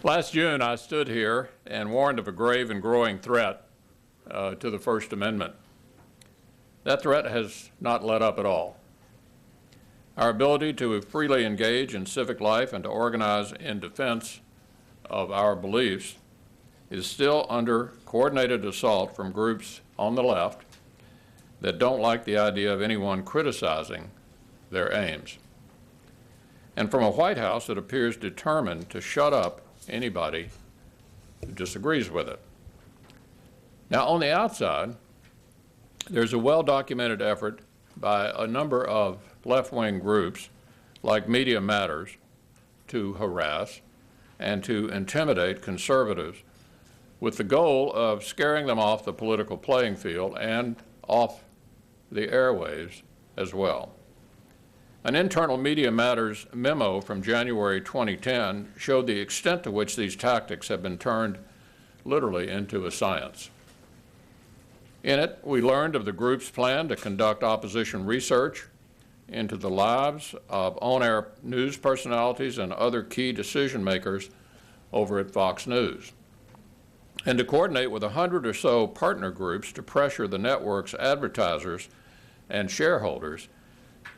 Last June, I stood here and warned of a grave and growing threat to the First Amendment. That threat has not let up at all. Our ability to freely engage in civic life and to organize in defense of our beliefs is still under coordinated assault from groups on the left that don't like the idea of anyone criticizing their aims, and from a White House that appears determined to shut up anybody who disagrees with it. Now, on the outside, there's a well-documented effort by a number of left-wing groups like Media Matters to harass and to intimidate conservatives with the goal of scaring them off the political playing field and off the airwaves as well. An internal Media Matters memo from January 2010 showed the extent to which these tactics have been turned literally into a science. In it, we learned of the group's plan to conduct opposition research into the lives of on-air news personalities and other key decision makers over at Fox News, and to coordinate with 100 or so partner groups to pressure the network's advertisers and shareholders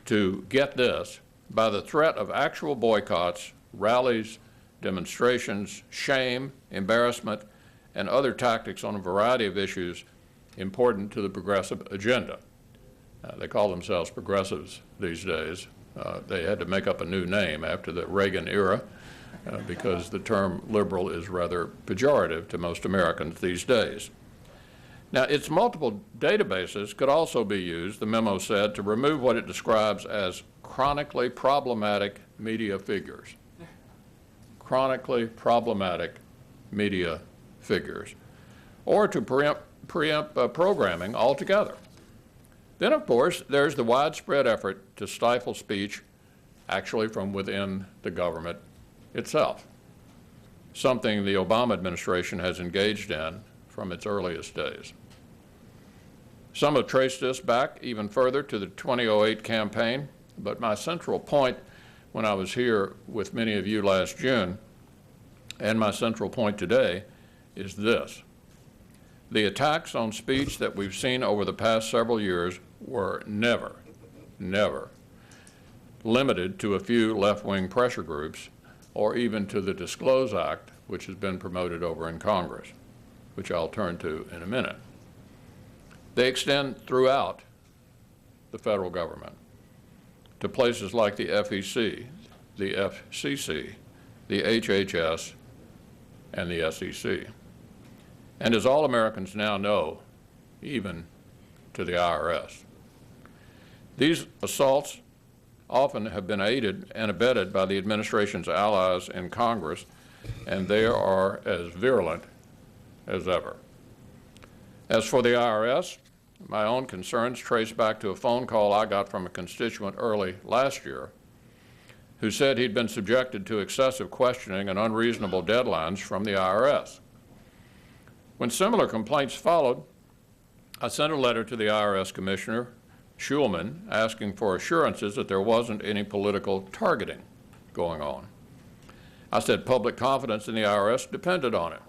to, get this, by the threat of actual boycotts, rallies, demonstrations, shame, embarrassment, and other tactics on a variety of issues important to the progressive agenda. They call themselves progressives these days. They had to make up a new name after the Reagan era because the term liberal is rather pejorative to most Americans these days. Now, its multiple databases could also be used, the memo said, to remove what it describes as chronically problematic media figures. Chronically problematic media figures, or to preempt programming altogether. Then, of course, there's the widespread effort to stifle speech actually from within the government itself, something the Obama administration has engaged in from its earliest days. Some have traced this back even further to the 2008 campaign, but my central point when I was here with many of you last June, and my central point today, is this. The attacks on speech that we've seen over the past several years were never limited to a few left-wing pressure groups or even to the Disclose Act, which has been promoted over in Congress, which I'll turn to in a minute. They extend throughout the federal government to places like the FEC, the FCC, the HHS, and the SEC. And as all Americans now know, even to the IRS. These assaults often have been aided and abetted by the administration's allies in Congress, and they are as virulent as ever. As for the IRS, my own concerns trace back to a phone call I got from a constituent early last year who said he'd been subjected to excessive questioning and unreasonable deadlines from the IRS. When similar complaints followed, I sent a letter to the IRS Commissioner, Schulman, asking for assurances that there wasn't any political targeting going on. I said public confidence in the IRS depended on it.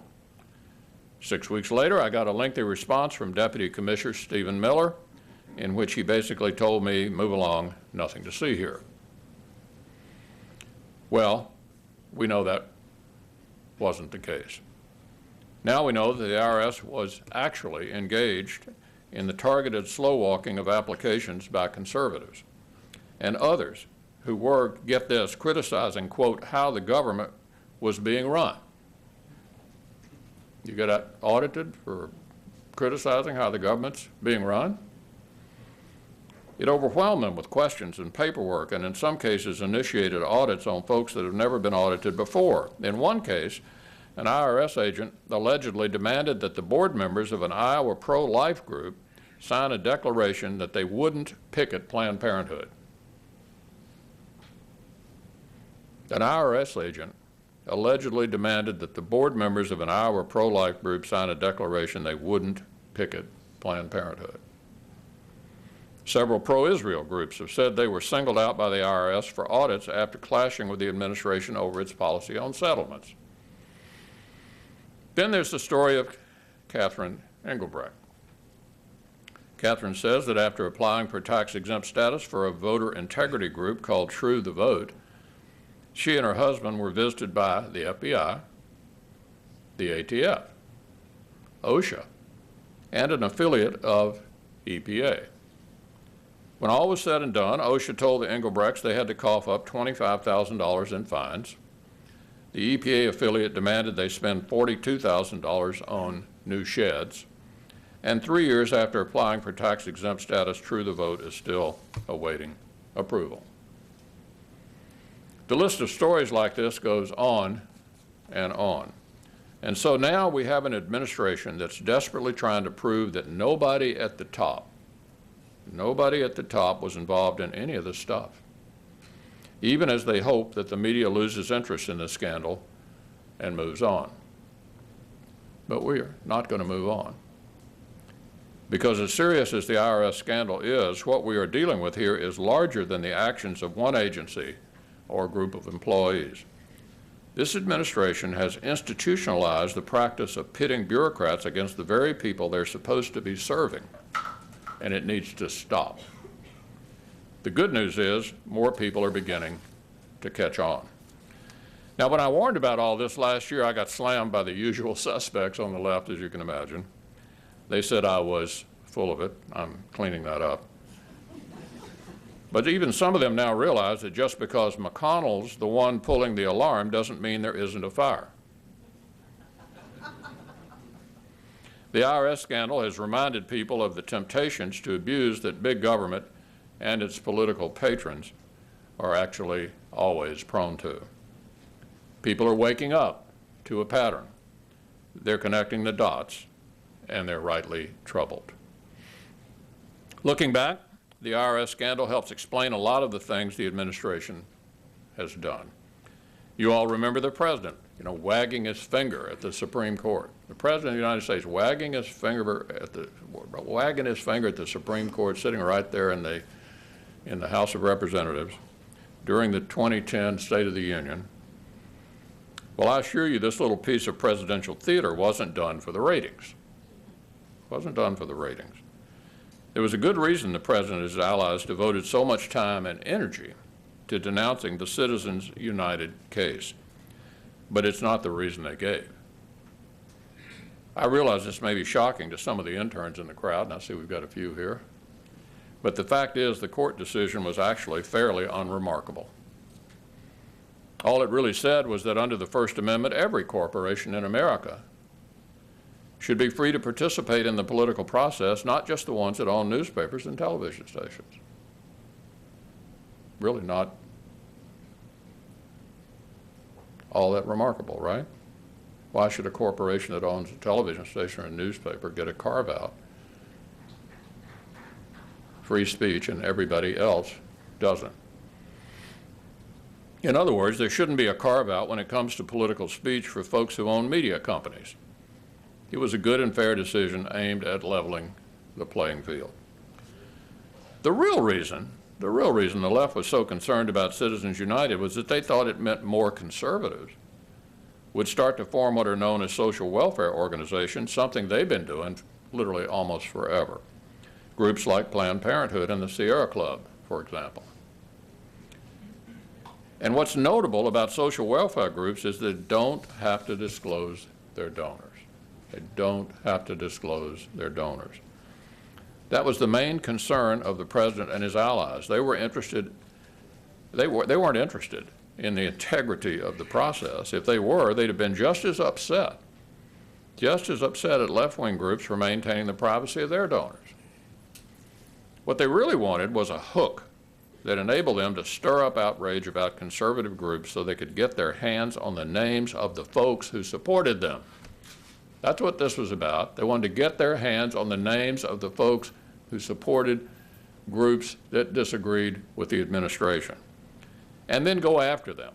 6 weeks later, I got a lengthy response from Deputy Commissioner Stephen Miller, in which he basically told me, move along, nothing to see here. Well, we know that wasn't the case. Now we know that the IRS was actually engaged in the targeted slow walking of applications by conservatives and others who were, get this, criticizing, quote, how the government was being run. You get audited for criticizing how the government's being run? It overwhelmed them with questions and paperwork, and in some cases initiated audits on folks that have never been audited before. In one case, an IRS agent allegedly demanded that the board members of an Iowa pro-life group sign a declaration that they wouldn't picket Planned Parenthood. An IRS agent allegedly demanded that the board members of an Iowa pro-life group sign a declaration they wouldn't picket Planned Parenthood. Several pro-Israel groups have said they were singled out by the IRS for audits after clashing with the administration over its policy on settlements. Then there's the story of Catherine Engelbrecht. Catherine says that after applying for tax-exempt status for a voter integrity group called True the Vote, she and her husband were visited by the FBI, the ATF, OSHA, and an affiliate of EPA. When all was said and done, OSHA told the Engelbrechts they had to cough up $25,000 in fines. The EPA affiliate demanded they spend $42,000 on new sheds. And 3 years after applying for tax-exempt status, True the Vote is still awaiting approval. The list of stories like this goes on and on. And so now we have an administration that's desperately trying to prove that nobody at the top was involved in any of this stuff, even as they hope that the media loses interest in this scandal and moves on. But we're not going to move on. Because as serious as the IRS scandal is, what we are dealing with here is larger than the actions of one agency or group of employees. This administration has institutionalized the practice of pitting bureaucrats against the very people they're supposed to be serving, and it needs to stop. The good news is more people are beginning to catch on. Now, when I warned about all this last year, I got slammed by the usual suspects on the left, as you can imagine. They said I was full of it. I'm cleaning that up. But even some of them now realize that just because McConnell's the one pulling the alarm doesn't mean there isn't a fire. The IRS scandal has reminded people of the temptations to abuse that big government and its political patrons are actually always prone to. People are waking up to a pattern. They're connecting the dots, and they're rightly troubled. Looking back, the IRS scandal helps explain a lot of the things the administration has done. You all remember the president, wagging his finger at the Supreme Court. The president of the United States wagging his finger at the Supreme Court, sitting right there in the House of Representatives during the 2010 State of the Union. Well, I assure you, this little piece of presidential theater wasn't done for the ratings. Wasn't done for the ratings. There was a good reason the president and his allies devoted so much time and energy to denouncing the Citizens United case, but it's not the reason they gave. I realize this may be shocking to some of the interns in the crowd, and I see we've got a few here, but the fact is the court decision was actually fairly unremarkable. All it really said was that under the First Amendment, every corporation in America should be free to participate in the political process, not just the ones that own newspapers and television stations. Really not all that remarkable, right? Why should a corporation that owns a television station or a newspaper get a carve-out? Free speech, and everybody else doesn't. In other words, there shouldn't be a carve-out when it comes to political speech for folks who own media companies. It was a good and fair decision aimed at leveling the playing field. The real reason the left was so concerned about Citizens United was that they thought it meant more conservatives would start to form what are known as social welfare organizations, something they've been doing literally almost forever. Groups like Planned Parenthood and the Sierra Club, for example. And what's notable about social welfare groups is they don't have to disclose their donors. They don't have to disclose their donors. That was the main concern of the president and his allies. They weren't interested in the integrity of the process. If they were, they'd have been just as upset at left-wing groups for maintaining the privacy of their donors. What they really wanted was a hook that enabled them to stir up outrage about conservative groups so they could get their hands on the names of the folks who supported them. That's what this was about. They wanted to get their hands on the names of the folks who supported groups that disagreed with the administration, and then go after them.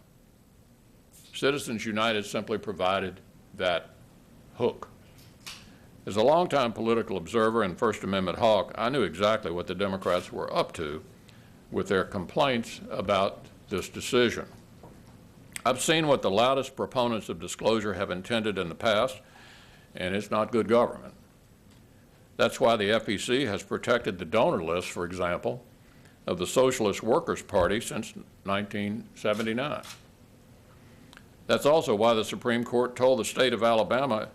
Citizens United simply provided that hook. As a longtime political observer and First Amendment hawk, I knew exactly what the Democrats were up to with their complaints about this decision. I've seen what the loudest proponents of disclosure have intended in the past, and it's not good government. That's why the FEC has protected the donor list, for example, of the Socialist Workers' Party since 1979. That's also why the Supreme Court told the state of Alabama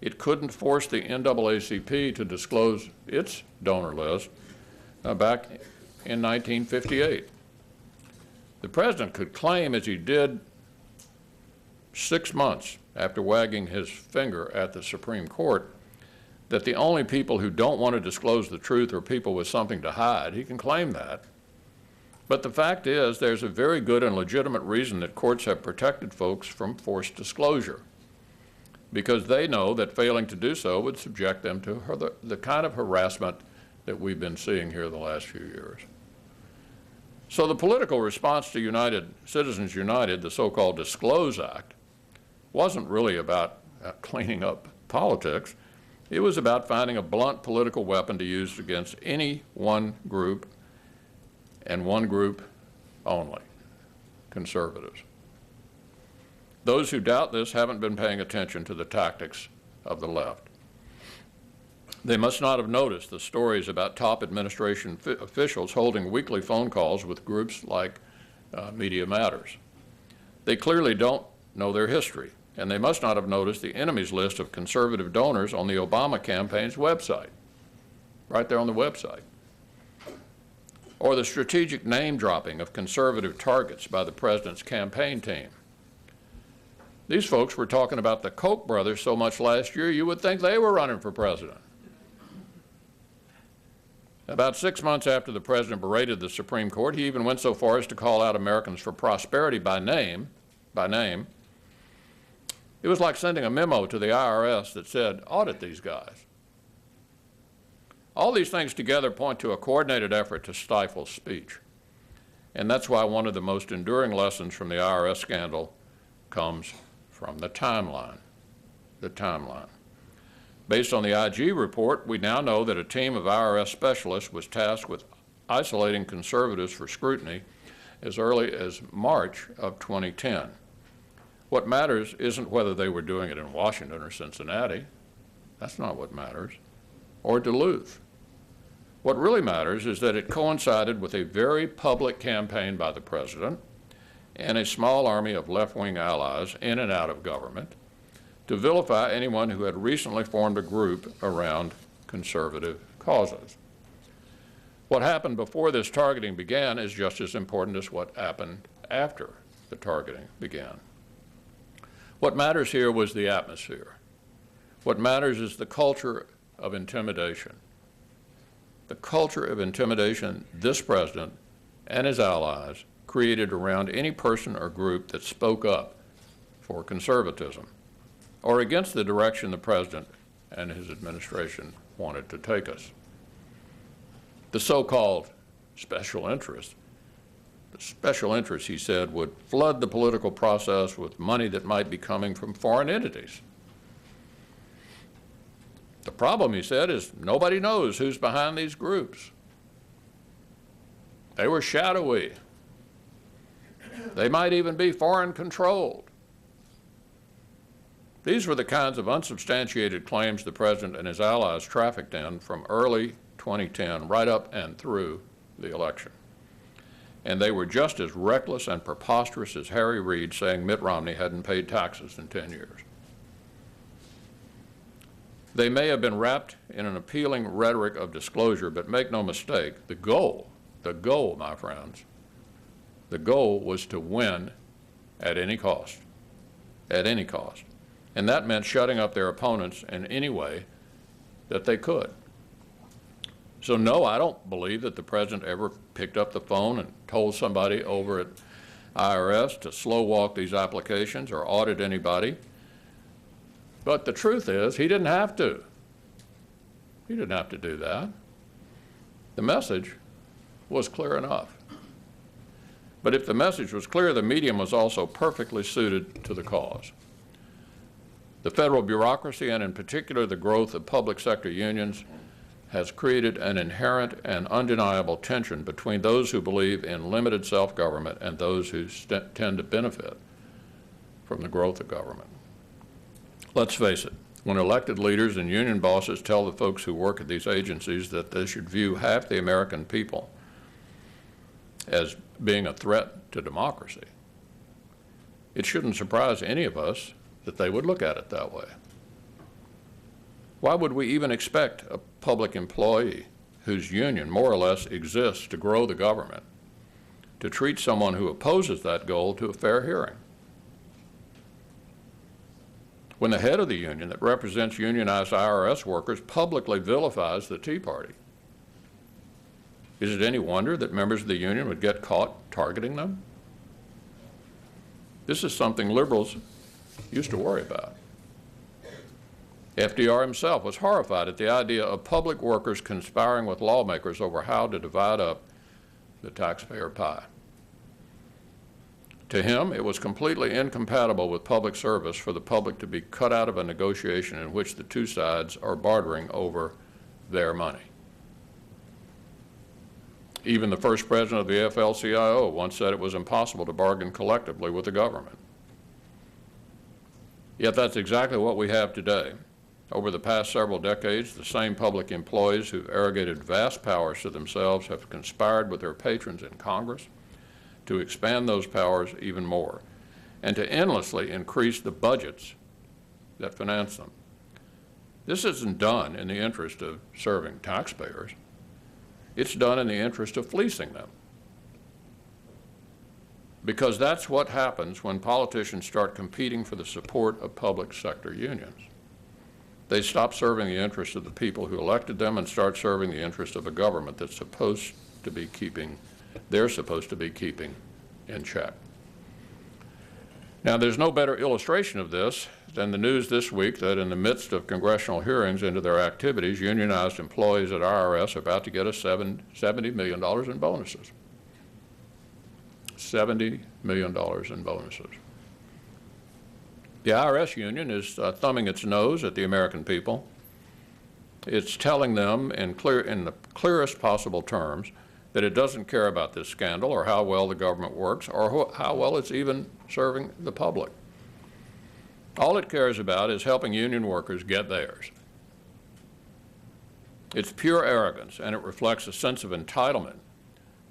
it couldn't force the NAACP to disclose its donor list back in 1958. The president could claim, as he did 6 months after wagging his finger at the Supreme Court, that the only people who don't want to disclose the truth are people with something to hide. He can claim that. But the fact is, there's a very good and legitimate reason that courts have protected folks from forced disclosure, because they know that failing to do so would subject them to the kind of harassment that we've been seeing here the last few years. So the political response to Citizens United, the so-called Disclose Act, wasn't really about cleaning up politics. It was about finding a blunt political weapon to use against any one group, and one group only: conservatives. Those who doubt this haven't been paying attention to the tactics of the left. They must not have noticed the stories about top administration officials holding weekly phone calls with groups like Media Matters. They clearly don't know their history, and they must not have noticed the enemies list of conservative donors on the Obama campaign's website, right there on the website, or the strategic name dropping of conservative targets by the president's campaign team. These folks were talking about the Koch brothers so much last year you would think they were running for president. About 6 months after the president berated the Supreme Court, he even went so far as to call out Americans for Prosperity by name. It was like sending a memo to the IRS that said, audit these guys. All these things together point to a coordinated effort to stifle speech. And that's why one of the most enduring lessons from the IRS scandal comes from the timeline. The timeline. Based on the IG report, we now know that a team of IRS specialists was tasked with isolating conservatives for scrutiny as early as March of 2010. What matters isn't whether they were doing it in Washington or Cincinnati. That's not what matters. Or Duluth. What really matters is that it coincided with a very public campaign by the president and a small army of left-wing allies in and out of government to vilify anyone who had recently formed a group around conservative causes. What happened before this targeting began is just as important as what happened after the targeting began. What matters here was the atmosphere. What matters is the culture of intimidation. The culture of intimidation this president and his allies created around any person or group that spoke up for conservatism or against the direction the president and his administration wanted to take us. The so-called special interests, he said, would flood the political process with money that might be coming from foreign entities. The problem, he said, is nobody knows who's behind these groups. They were shadowy. They might even be foreign-controlled. These were the kinds of unsubstantiated claims the president and his allies trafficked in from early 2010 right up and through the election. And they were just as reckless and preposterous as Harry Reid saying Mitt Romney hadn't paid taxes in 10 years. They may have been wrapped in an appealing rhetoric of disclosure, but make no mistake, the goal, my friends, the goal was to win at any cost, And that meant shutting up their opponents in any way that they could. So no, I don't believe that the president ever picked up the phone and told somebody over at IRS to slow walk these applications or audit anybody. But the truth is, he didn't have to. He didn't have to do that. The message was clear enough. But if the message was clear, the medium was also perfectly suited to the cause. The federal bureaucracy, and in particular the growth of public sector unions, has created an inherent and undeniable tension between those who believe in limited self-government and those who tend to benefit from the growth of government. Let's face it, when elected leaders and union bosses tell the folks who work at these agencies that they should view half the American people as being a threat to democracy, it shouldn't surprise any of us that they would look at it that way. Why would we even expect a public employee whose union more or less exists to grow the government to treat someone who opposes that goal to a fair hearing? When the head of the union that represents unionized IRS workers publicly vilifies the Tea Party, is it any wonder that members of the union would get caught targeting them? This is something liberals used to worry about. FDR himself was horrified at the idea of public workers conspiring with lawmakers over how to divide up the taxpayer pie. To him, it was completely incompatible with public service for the public to be cut out of a negotiation in which the two sides are bartering over their money. Even the first president of the AFL-CIO once said it was impossible to bargain collectively with the government. Yet that's exactly what we have today. Over the past several decades, the same public employees who've arrogated vast powers to themselves have conspired with their patrons in Congress to expand those powers even more and to endlessly increase the budgets that finance them. This isn't done in the interest of serving taxpayers. It's done in the interest of fleecing them. Because that's what happens when politicians start competing for the support of public sector unions. They stop serving the interests of the people who elected them and start serving the interests of a government that's supposed to be keeping in check. Now, there's no better illustration of this than the news this week that in the midst of congressional hearings into their activities, unionized employees at IRS are about to get $70 million in bonuses. $70 million in bonuses. The IRS union is thumbing its nose at the American people. It's telling them in the clearest possible terms that it doesn't care about this scandal or how well the government works or how well it's even serving the public. All it cares about is helping union workers get theirs. It's pure arrogance, and it reflects a sense of entitlement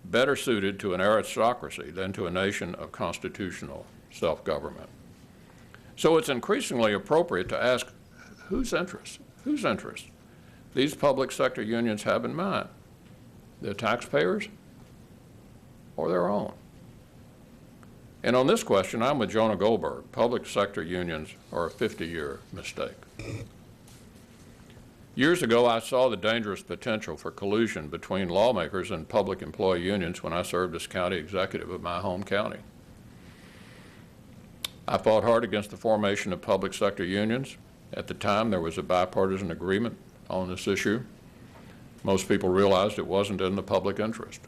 better suited to an aristocracy than to a nation of constitutional self-government. So it's increasingly appropriate to ask whose interests these public sector unions have in mind, the taxpayers or their own? And on this question, I'm with Jonah Goldberg. Public sector unions are a 50-year mistake. Years ago, I saw the dangerous potential for collusion between lawmakers and public employee unions when I served as county executive of my home county. I fought hard against the formation of public sector unions. At the time, there was a bipartisan agreement on this issue. Most people realized it wasn't in the public interest.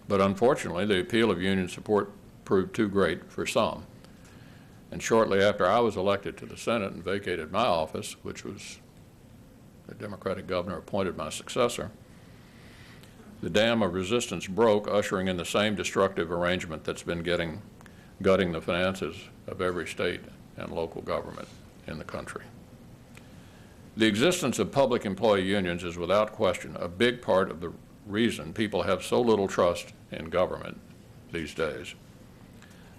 But unfortunately, the appeal of union support proved too great for some. And shortly after I was elected to the Senate and vacated my office, which was the Democratic governor appointed my successor, the dam of resistance broke, ushering in the same destructive arrangement that's been gutting the finances of every state and local government in the country. The existence of public employee unions is without question a big part of the reason people have so little trust in government these days.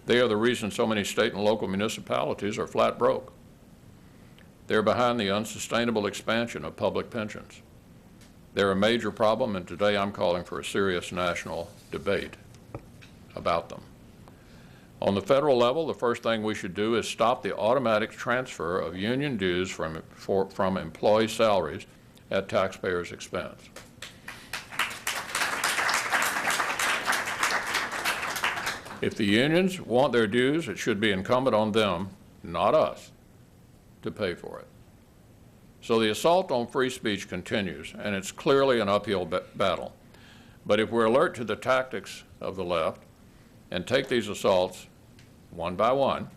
They are the reason so many state and local municipalities are flat broke. They're behind the unsustainable expansion of public pensions. They're a major problem, and today I'm calling for a serious national debate about them. On the federal level, the first thing we should do is stop the automatic transfer of union dues from employee salaries at taxpayers' expense. If the unions want their dues, it should be incumbent on them, not us, to pay for it. So the assault on free speech continues, and it's clearly an uphill battle. But if we're alert to the tactics of the left and take these assaults one by one,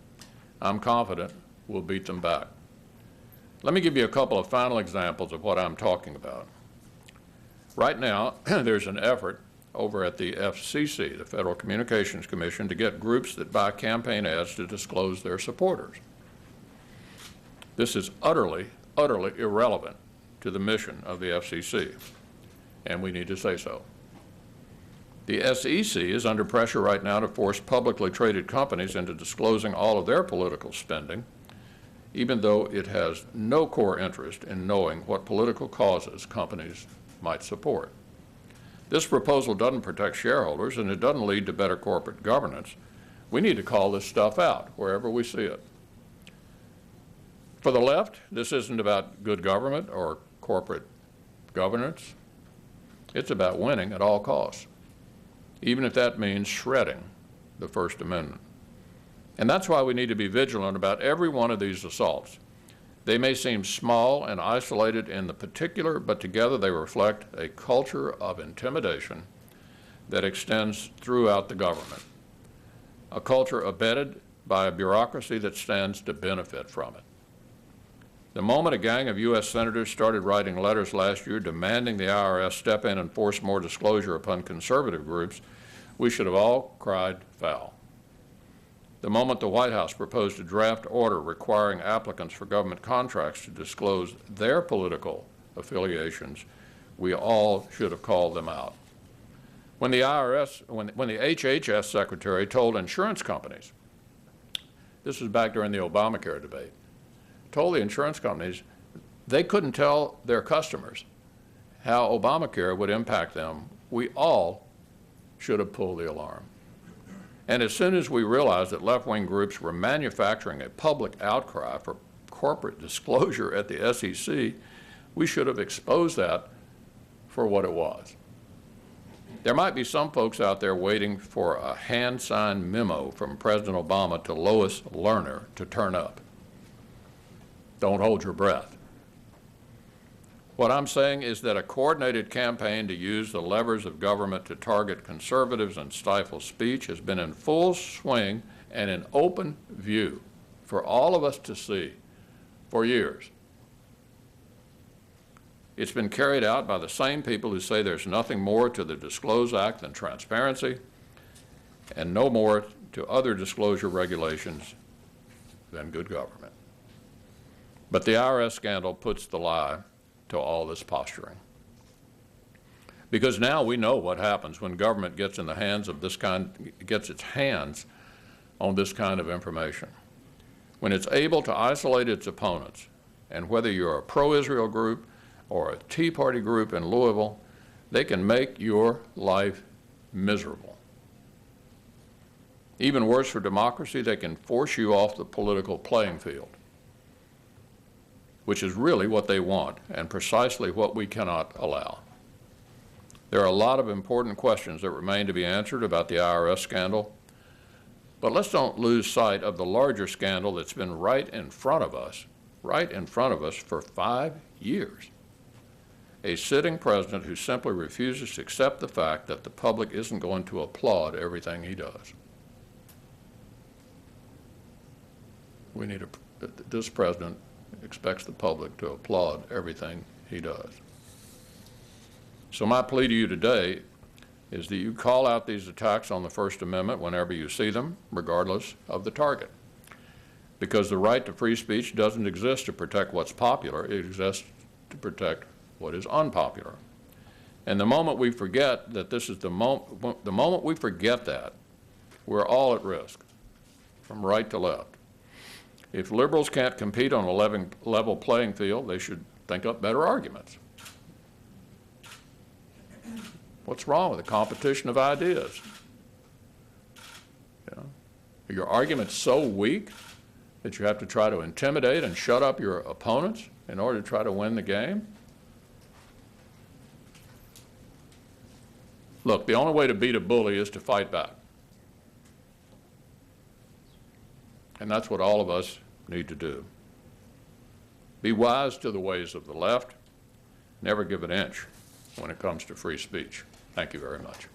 I'm confident we'll beat them back. Let me give you a couple of final examples of what I'm talking about. Right now, there's an effort over at the FCC, the Federal Communications Commission, to get groups that buy campaign ads to disclose their supporters. This is utterly, utterly irrelevant to the mission of the FCC, and we need to say so. The SEC is under pressure right now to force publicly traded companies into disclosing all of their political spending, even though it has no core interest in knowing what political causes companies might support. This proposal doesn't protect shareholders, and it doesn't lead to better corporate governance. We need to call this stuff out wherever we see it. For the left, this isn't about good government or corporate governance. It's about winning at all costs, even if that means shredding the First Amendment. And that's why we need to be vigilant about every one of these assaults. They may seem small and isolated in the particular, but together they reflect a culture of intimidation that extends throughout the government, a culture abetted by a bureaucracy that stands to benefit from it. The moment a gang of U.S. senators started writing letters last year demanding the IRS step in and force more disclosure upon conservative groups, we should have all cried foul. The moment the White House proposed a draft order requiring applicants for government contracts to disclose their political affiliations, we all should have called them out. When the HHS secretary told insurance companies, this was back during the Obamacare debate, told the insurance companies they couldn't tell their customers how Obamacare would impact them, we all should have pulled the alarm. And as soon as we realized that left-wing groups were manufacturing a public outcry for corporate disclosure at the SEC, we should have exposed that for what it was. There might be some folks out there waiting for a hand-signed memo from President Obama to Lois Lerner to turn up. Don't hold your breath. What I'm saying is that a coordinated campaign to use the levers of government to target conservatives and stifle speech has been in full swing and in open view for all of us to see for years. It's been carried out by the same people who say there's nothing more to the Disclose Act than transparency and no more to other disclosure regulations than good government. But the IRS scandal puts the lie to all this posturing. Because now we know what happens when government gets in the hands of this kind, gets its hands on this kind of information. When it's able to isolate its opponents, and whether you're a pro-Israel group or a Tea Party group in Louisville, they can make your life miserable. Even worse for democracy, they can force you off the political playing field, which is really what they want and precisely what we cannot allow. There are a lot of important questions that remain to be answered about the IRS scandal, but let's don't lose sight of the larger scandal that's been right in front of us for 5 years. A sitting president who simply refuses to accept the fact that the public isn't going to applaud everything he does. This president expects the public to applaud everything he does. So my plea to you today is that you call out these attacks on the First Amendment whenever you see them, regardless of the target. Because the right to free speech doesn't exist to protect what's popular, it exists to protect what is unpopular. And the moment we forget that the moment we forget that, we're all at risk, from right to left. If liberals can't compete on a level playing field, they should think up better arguments. What's wrong with the competition of ideas? You know, are your arguments so weak that you have to try to intimidate and shut up your opponents in order to try to win the game? Look, the only way to beat a bully is to fight back. And that's what all of us need to do. Be wise to the ways of the left. Never give an inch when it comes to free speech. Thank you very much.